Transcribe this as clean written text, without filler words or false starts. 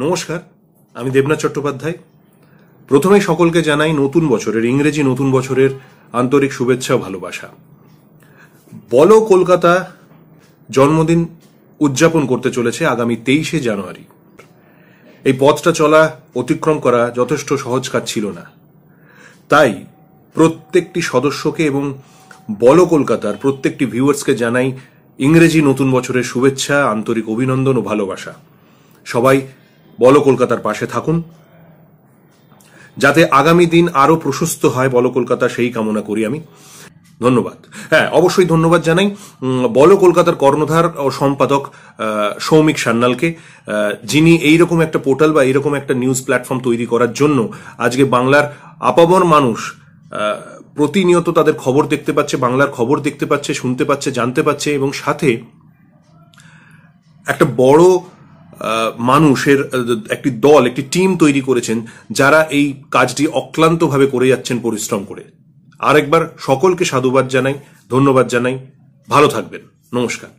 নমস্কার, আমি দেবনাথ চট্টোপাধ্যায়। প্রথমেই সকলকে জানাই নতুন বছরের, ইংরেজি নতুন বছরের আন্তরিক শুভেচ্ছা ও ভালোবাসা। বলো কলকাতা জন্মদিন উদযাপন করতে চলেছে আগামী 23শে জানুয়ারি। এই পথটা চলা, অতিক্রম করা যথেষ্ট সহজ কাজ ছিল না। তাই প্রত্যেকটি সদস্যকে এবং বলো কলকাতার প্রত্যেকটি ভিউয়ার্সকে জানাই ইংরেজি নতুন বছরের শুভেচ্ছা, আন্তরিক অভিনন্দন ও ভালোবাসা। সবাই বলো কলকাতার পাশে থাকুন, যাতে আগামী দিন আরো প্রশস্ত হয় বলো কলকাতা, সেই কামনা করি আমি। ধন্যবাদ। হ্যাঁ, অবশ্যই ধন্যবাদ জানাই বলো কলকাতার কর্ণধার ও সম্পাদক সৌমিক সান্যালকে, যিনি এইরকম একটা পোর্টাল বা এইরকম একটা নিউজ প্ল্যাটফর্ম তৈরি করার জন্য আজকে বাংলার আপামর মানুষ প্রতিনিয়ত তাদের খবর দেখতে পাচ্ছে, বাংলার খবর দেখতে পাচ্ছে, শুনতে পাচ্ছে, জানতে পাচ্ছে, এবং সাথে একটা বড় মানুষের একটি দল, একটি টিম তৈরি করেছেন, যারা এই কাজটি অক্লান্তভাবে করে যাচ্ছেন পরিশ্রম করে। আরেকবার সকলকে সাধুবাদ জানাই, ধন্যবাদ জানাই। ভালো থাকবেন। নমস্কার।